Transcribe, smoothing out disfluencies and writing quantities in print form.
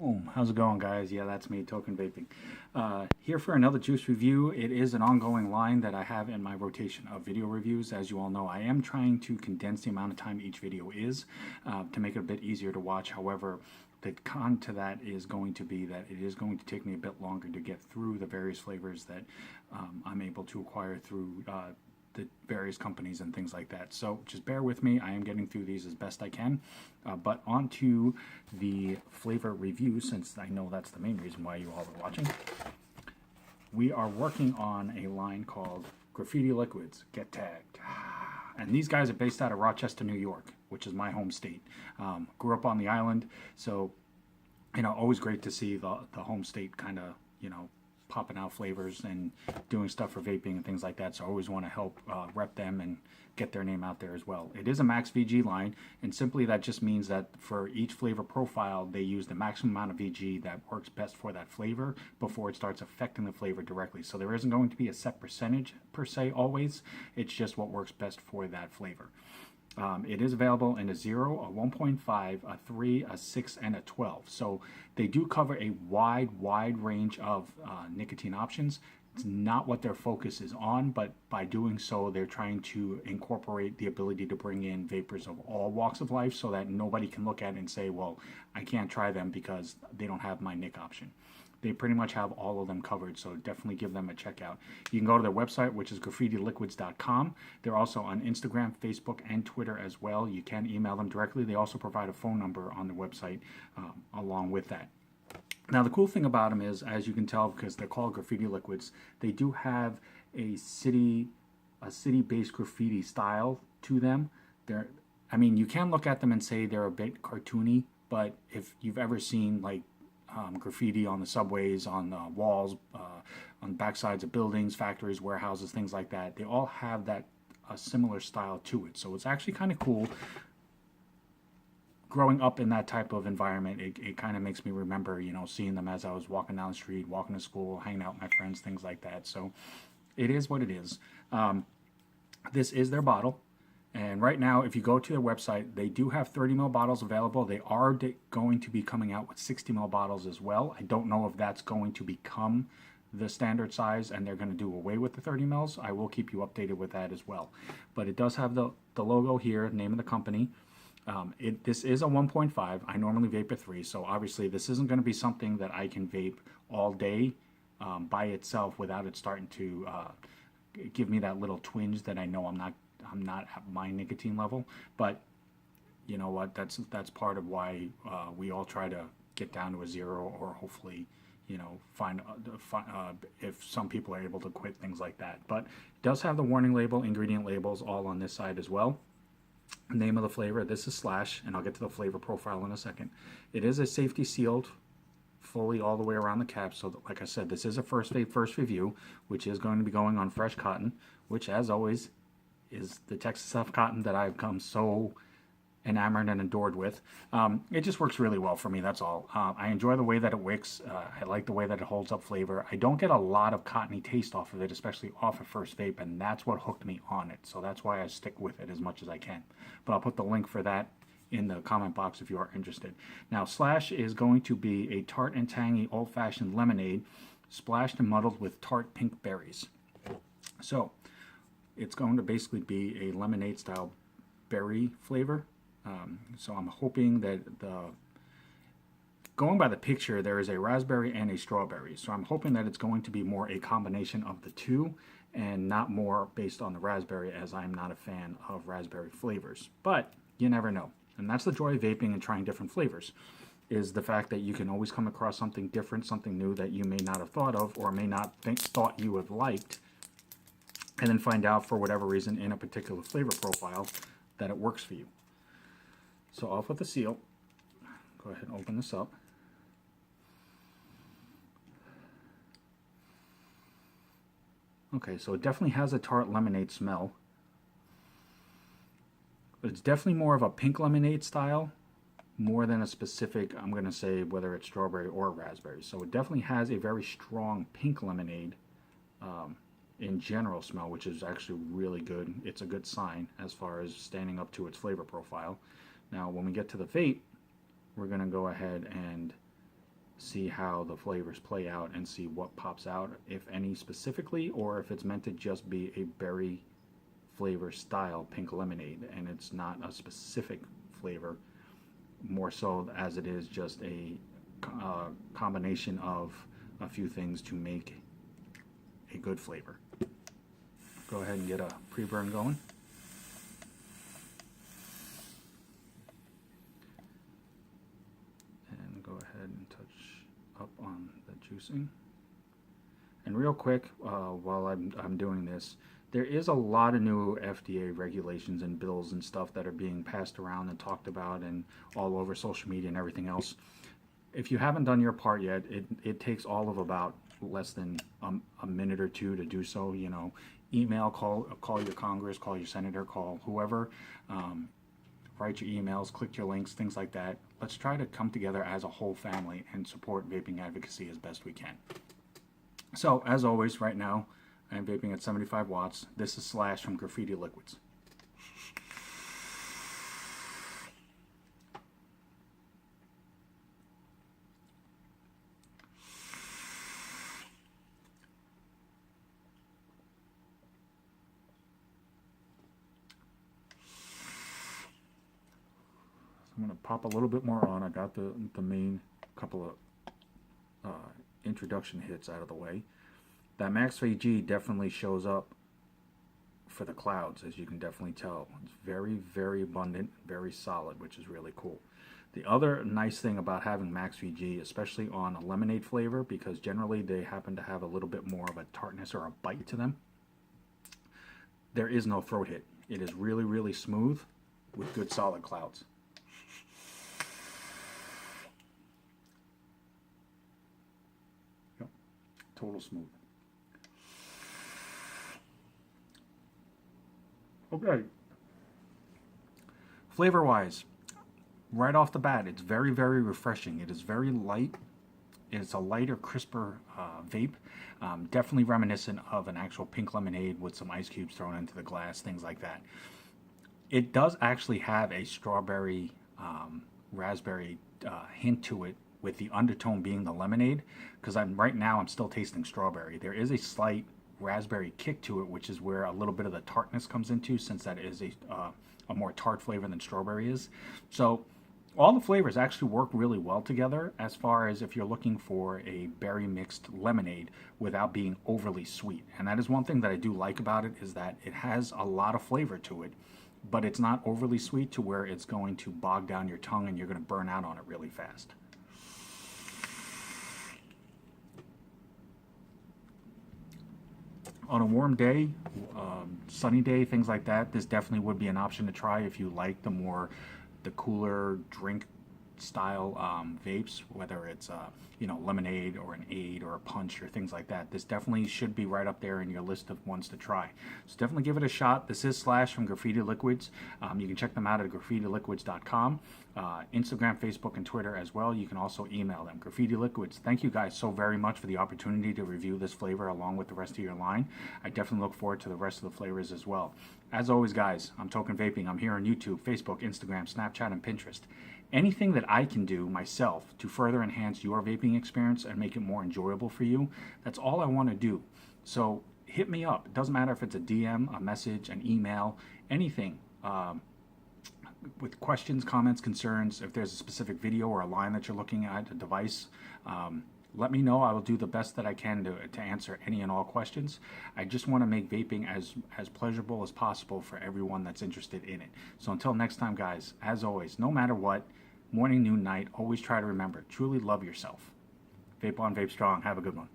Boom. How's it going, guys? Yeah, that's me, Token Vaping. Here for another juice review. It is an ongoing line that I have in my rotation of video reviews. As you all know, I am trying to condense the amount of time each video is to make it a bit easier to watch. However, the con to that is going to be that it is going to take me a bit longer to get through the various flavors that I'm able to acquire through the various companies and things like that. So just bear with me. I am getting through these as best I can. But on to the flavor review, since I know that's the main reason why you all are watching. We are working on a line called Graffiti Liquids. Get tagged. And these guys are based out of Rochester, New York, which is my home state. Grew up on the island, so always great to see the home state kind of popping out flavors and doing stuff for vaping and things like that. So I always want to help rep them and get their name out there as well. It is a max VG line, and simply that just means that for each flavor profile, they use the maximum amount of VG that works best for that flavor before it starts affecting the flavor directly. So there isn't going to be a set percentage per se always. It's just what works best for that flavor. It is available in a 0, a 1.5, a 3, a 6, and a 12. So they do cover a wide range of nicotine options. It's not what their focus is on, but by doing so, they're trying to incorporate the ability to bring in vapors of all walks of life so that nobody can look at it and say, well, I can't try them because they don't have my nic option. They pretty much have all of them covered, so definitely give them a check out. You can go to their website, which is graffitiliquids.com. They're also on Instagram, Facebook, and Twitter as well. You can email them directly. They also provide a phone number on the website along with that. Now, the cool thing about them is, as you can tell, because they're called Graffiti Liquids, they do have a city-based graffiti style to them. You can look at them and say they're a bit cartoony, but if you've ever seen graffiti on the subways, on the walls, on the backsides of buildings, factories, warehouses, things like that, they all have a similar style to it. So it's actually kind of cool. Growing up in that type of environment, it kind of makes me remember, seeing them as I was walking down the street, walking to school, hanging out with my friends, things like that. So it is what it is. This is their bottle. And right now, if you go to their website, they do have 30 ml bottles available. They are going to be coming out with 60 ml bottles as well. I don't know if that's going to become the standard size and they're going to do away with the 30 mls. I will keep you updated with that as well. But it does have the logo here, name of the company. This is a 1.5. I normally vape a 3, so obviously this isn't going to be something that I can vape all day by itself without it starting to give me that little twinge that I know I'm not at my nicotine level. But you know what, that's part of why we all try to get down to a 0, or hopefully find if some people are able to quit things like that. But it does have the warning label, ingredient labels all on this side as well. Name of the flavor, this is Slash, and I'll get to the flavor profile in a second. It is a safety sealed fully all the way around the cap. So like I said, this is a first review, which is going to be going on fresh cotton, which as always is the Texas Tough cotton that I've come so enamored and adored with. It just works really well for me, that's all. I enjoy the way that it wicks. I like the way that it holds up flavor. I don't get a lot of cottony taste off of it, especially off a first vape, and that's what hooked me on it. So that's why I stick with it as much as I can. But I'll put the link for that in the comment box if you are interested. Now, Slash is going to be a tart and tangy old-fashioned lemonade splashed and muddled with tart pink berries. So it's going to basically be a lemonade style berry flavor. So I'm hoping that going by the picture, there is a raspberry and a strawberry. So I'm hoping that it's going to be more a combination of the two and not more based on the raspberry, as I'm not a fan of raspberry flavors. But you never know. And that's the joy of vaping and trying different flavors, is the fact that you can always come across something different, something new that you may not have thought of or may not thought you would liked, and then find out for whatever reason in a particular flavor profile that it works for you. So off with the seal. Go ahead and open this up. Okay, so it definitely has a tart lemonade smell. But it's definitely more of a pink lemonade style, more than a specific, I'm going to say, whether it's strawberry or raspberry. So it definitely has a very strong pink lemonade in general smell, which is actually really good. It's a good sign as far as standing up to its flavor profile. Now, when we get to the vape, we're going to go ahead and see how the flavors play out and see what pops out, if any specifically, or if it's meant to just be a berry flavor style pink lemonade and it's not a specific flavor, more so as it is just a combination of a few things to make a good flavor. Go ahead and get a pre-burn going. And go ahead and touch up on the juicing. And real quick, while I'm doing this, there is a lot of new FDA regulations and bills and stuff that are being passed around and talked about and all over social media and everything else. If you haven't done your part yet, it takes all of about less than a minute or two to do so. You know, email, call your Congress, call your senator, call whoever, write your emails, click your links, things like that. Let's try to come together as a whole family and support vaping advocacy as best we can. So, as always, right now, I'm vaping at 75 watts. This is Slash from Graffiti Liquids. I'm going to pop a little bit more on. I got the main couple of introduction hits out of the way. That Max VG definitely shows up for the clouds, as you can definitely tell. It's very, very abundant, very solid, which is really cool. The other nice thing about having Max VG, especially on a lemonade flavor, because generally they happen to have a little bit more of a tartness or a bite to them, there is no throat hit. It is really, really smooth with good solid clouds. Yep. Total smooth. Okay. Flavor-wise, right off the bat, it's very, very refreshing. It is very light. It's a lighter, crisper vape. Definitely reminiscent of an actual pink lemonade with some ice cubes thrown into the glass, things like that. It does actually have a strawberry, raspberry hint to it, with the undertone being the lemonade, because right now I'm still tasting strawberry. There is a slight raspberry kick to it, which is where a little bit of the tartness comes into, since that is a more tart flavor than strawberry is. So all the flavors actually work really well together, as far as if you're looking for a berry mixed lemonade without being overly sweet. And that is one thing that I do like about it, is that it has a lot of flavor to it, but it's not overly sweet to where it's going to bog down your tongue and you're going to burn out on it really fast. On a warm day, sunny day, things like that, this definitely would be an option to try if you like the cooler drink style vapes, whether it's lemonade or an Aid or a punch or things like that. This definitely should be right up there in your list of ones to try. So definitely give it a shot. This is Slash from Graffiti Liquids. You can check them out at graffitiliquids.com. Instagram, Facebook, and Twitter as well. You can also email them. Graffiti Liquids. Thank you guys so very much for the opportunity to review this flavor along with the rest of your line. I definitely look forward to the rest of the flavors as well. As always, guys, I'm Token Vaping. I'm here on YouTube, Facebook, Instagram, Snapchat, and Pinterest. Anything that I can do myself to further enhance your vaping experience and make it more enjoyable for you, that's all I want to do. So hit me up. It doesn't matter if it's a DM, a message, an email, anything. With questions, comments, concerns, if there's a specific video or a line that you're looking at, a device, let me know. I will do the best that I can to answer any and all questions. I just want to make vaping as pleasurable as possible for everyone that's interested in it. So until next time, guys, as always, no matter what, morning, noon, night, always try to remember, truly love yourself. Vape on, vape strong. Have a good one.